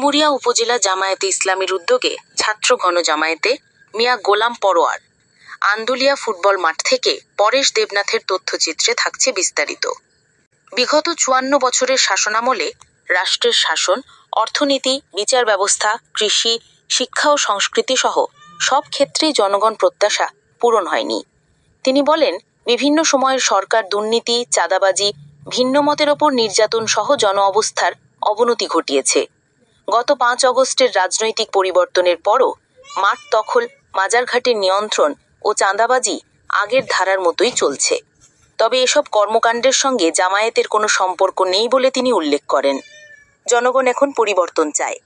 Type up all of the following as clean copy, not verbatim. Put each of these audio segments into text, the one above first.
ডুমুরিয়া উপজেলা জামায়াতে ইসলামীর উদ্যোগে ছাত্র গণজামায়াতে মিয়া গোলাম পরোয়ার আন্দুলিয়া ফুটবল মাঠ থেকে পরেশ দেবনাথের তথ্যচিত্রে থাকছে বিস্তারিত। বিগত ৫৪ বছরের শাসনামলে রাষ্ট্রের শাসন, অর্থনীতি, বিচার ব্যবস্থা, কৃষি, শিক্ষা ও সংস্কৃতি সহ সব ক্ষেত্রেই জনগণ প্রত্যাশা পূরণ হয়নি। তিনি বলেন, বিভিন্ন সময়ের সরকার দুর্নীতি, চাঁদাবাজি, ভিন্ন মতের ওপর নির্যাতন সহ জন অবস্থার অবনতি ঘটিয়েছে। গত ৫ অগস্টের রাজনৈতিক পরিবর্তনের পরও মাঠ দখল, মাজারঘাটের নিয়ন্ত্রণ ও চাঁদাবাজি আগের ধারার মতোই চলছে। তবে এসব কর্মকাণ্ডের সঙ্গে জামায়াতের কোনো সম্পর্ক নেই বলে তিনি উল্লেখ করেন। জনগণ এখন পরিবর্তন চায়।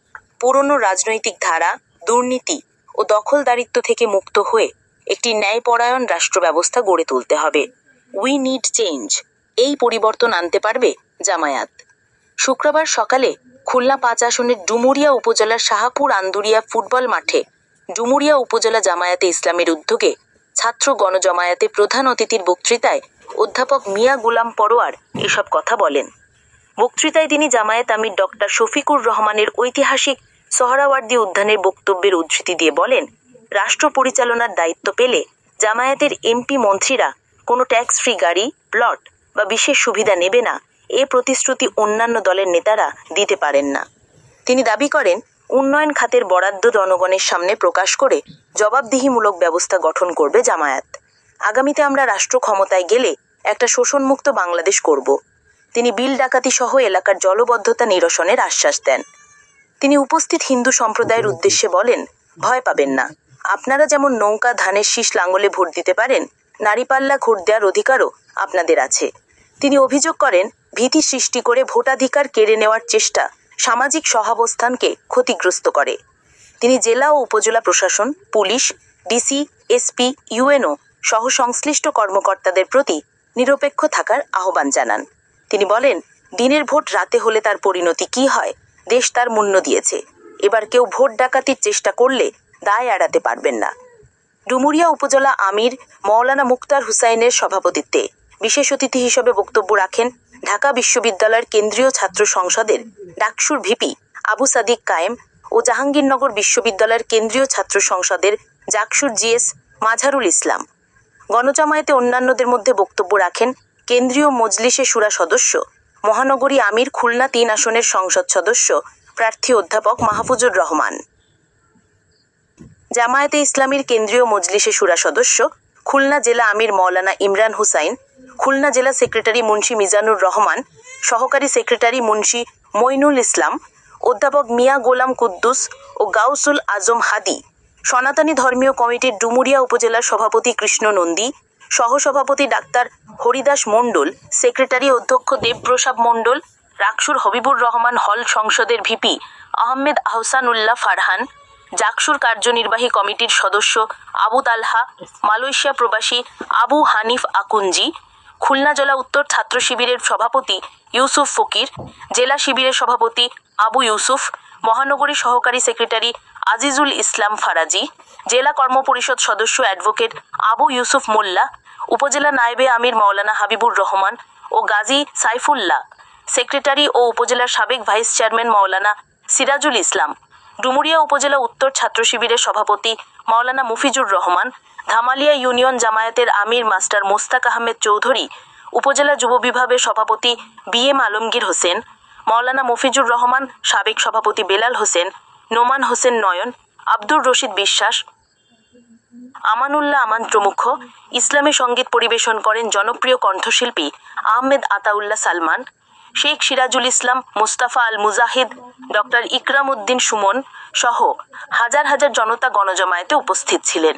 পুরনো রাজনৈতিক ধারা, দুর্নীতি ও দখলদারিত্ব থেকে মুক্ত হয়ে একটি ন্যায়পরায়ণ রাষ্ট্র ব্যবস্থা গড়ে তুলতে হবে। We need change. এই পরিবর্তন আনতে পারবে জামায়াত। শুক্রবার সকালে খুলনা ৫ আসনের ডুমুরিয়া উপজেলার শাহপুর আন্দুরিয়া ফুটবল মাঠে ডুমুরিয়া উপজেলা জামায়াতে ইসলামের উদ্যোগে ছাত্র গণজামায়াতে প্রধান অতিথির বক্তৃতায় অধ্যাপক মিয়া গোলাম পরোয়ার এসব কথা বলেন। বক্তৃতায় তিনি জামায়াত আমির ডক্টর শফিকুর রহমানের ঐতিহাসিক সোহরাওয়ার্দী উদ্যানের বক্তব্যের উদ্ধৃতি দিয়ে বলেন, রাষ্ট্র পরিচালনার দায়িত্ব পেলে জামায়াতের এমপি মন্ত্রীরা কোনো ট্যাক্স ফ্রি গাড়ি, প্লট বা বিশেষ সুবিধা নেবে না, এ প্রতিশ্রুতি অন্যান্য দলের নেতারা দিতে পারেন না। তিনি দাবি করেন, উন্নয়ন খাতের বরাদ্দ জনগণের সামনে প্রকাশ করে জবাবদিহিমূলক ব্যবস্থা গঠন করবে জামায়াত। আগামীতে আমরা রাষ্ট্র ক্ষমতায় গেলে একটা শোষণমুক্ত বাংলাদেশ করব। তিনি বিল ডাকাতি সহ এলাকার জলবদ্ধতা নিরসনের আশ্বাস দেন। তিনি উপস্থিত হিন্দু সম্প্রদায়ের উদ্দেশ্যে বলেন, ভয় পাবেন না। আপনারা যেমন নৌকা, ধানের শীষ লাঙ্গলে ভোট দিতে পারেন, নারীপাল্লা ভোট দেওয়ার অধিকারও আপনাদের আছে। তিনি অভিযোগ করেন, ভীতি সৃষ্টি করে ভোটাধিকার কেড়ে নেওয়ার চেষ্টা সামাজিক সহাবস্থানকে ক্ষতিগ্রস্ত করে। তিনি জেলা ও উপজেলা প্রশাসন, পুলিশ, ডিসি, এসপি, ইউএনও সহ সংশ্লিষ্ট কর্মকর্তাদের প্রতি নিরপেক্ষ থাকার আহ্বান জানান। তিনি বলেন, দিনের ভোট রাতে হলে তার পরিণতি কি হয়, দেশ তার মূল্য দিয়েছে। এবার কেউ ভোট ডাকাতির চেষ্টা করলে দায় এড়াতে পারবেন না। ডুমুরিয়া উপজেলা আমির মওলানা মুক্তার হুসাইনের সভাপতিত্বে বিশেষ অতিথি হিসেবে বক্তব্য রাখেন ঢাকা বিশ্ববিদ্যালয়ের কেন্দ্রীয় ছাত্র সংসদের ডাকসুর ভিপি আবু সাদিক কায়েম ও জাহাঙ্গীরনগর বিশ্ববিদ্যালয়ের কেন্দ্রীয় ছাত্র সংসদের জাকসুর জিএস মাঝারুল ইসলাম। গণজামায়াতে অন্যান্যদের মধ্যে বক্তব্য রাখেন কেন্দ্রীয় মজলিসে শুরা সদস্য, মহানগরী আমির খুলনা ৩ আসনের সংসদ সদস্য প্রার্থী অধ্যাপক মাহফুজুর রহমান। জামায়াতে ইসলামীর কেন্দ্রীয় মজলিসে শুরা সদস্য, খুলনা জেলা আমির মওলানা ইমরান হুসাইন, খুলনা জেলা সেক্রেটারি মুন্সি মিজানুর রহমান, সহকারী সেক্রেটারি মুন্সি মইনুল ইসলাম, অধ্যাপক মিয়া গোলাম কুদ্দুস ও গাউসুল আজম হাদি, সনাতনী ধর্মীয় কমিটির ডুমুরিয়া উপজেলার সভাপতি কৃষ্ণ নন্দী, সহসভাপতি ডাক্তার হরিদাস মণ্ডল, সেক্রেটারি অধ্যক্ষ দেবপ্রসাদ মণ্ডল, রাকসুর হবিবুর রহমান হল সংসদের ভিপি আহমেদ আহসানুল্লাহ ফারহান, জাকসুর কার্যনির্বাহী কমিটির সদস্য আবু তালহা, মালয়েশিয়া প্রবাসী আবু হানিফ আকুঞ্জি, খুলনা জেলা উত্তর ছাত্র শিবিরের সভাপতি ইউসুফ ফকির, জেলা শিবিরের সভাপতি আবু ইউসুফ, মহানগরী সহকারী সেক্রেটারি আজিজুল ইসলাম ফারাজি, জেলা কর্মপরিষদ সদস্য অ্যাডভোকেট আবু ইউসুফ মোল্লা, উপজেলা নায়েবে আমির মওলানা হাবিবুর রহমান ও গাজী সাইফুল্লাহ, সেক্রেটারি ও উপজেলার সাবেক ভাইস চেয়ারম্যান মওলানা সিরাজুল ইসলাম, ডুমুরিয়া উপজেলা উত্তর ছাত্র শিবিরের সভাপতি মওলানা মুফিজুর রহমান, ধামালিয়া ইউনিয়ন জামায়াতের আমির মাস্টার মোস্তাক আহমেদ চৌধুরী, উপজেলা যুব বিভাগের সভাপতি বিএম আলমগীর হোসেন, মওলানা মফিজুর রহমান, সাবেক সভাপতি বেলাল হোসেন, নোমান হোসেন নয়ন, আব্দুর রশিদ বিশ্বাস, আমানুল্লাহ আমান প্রমুখ। ইসলামী সঙ্গীত পরিবেশন করেন জনপ্রিয় কণ্ঠশিল্পী আহমেদ আতাউল্লাহ সালমান, শেখ সিরাজুল ইসলাম, মুস্তাফা আল মুজাহিদ, ডক্টর ইকরাম উদ্দিন সুমন সহ হাজার হাজার জনতা গণজামায়াতে উপস্থিত ছিলেন।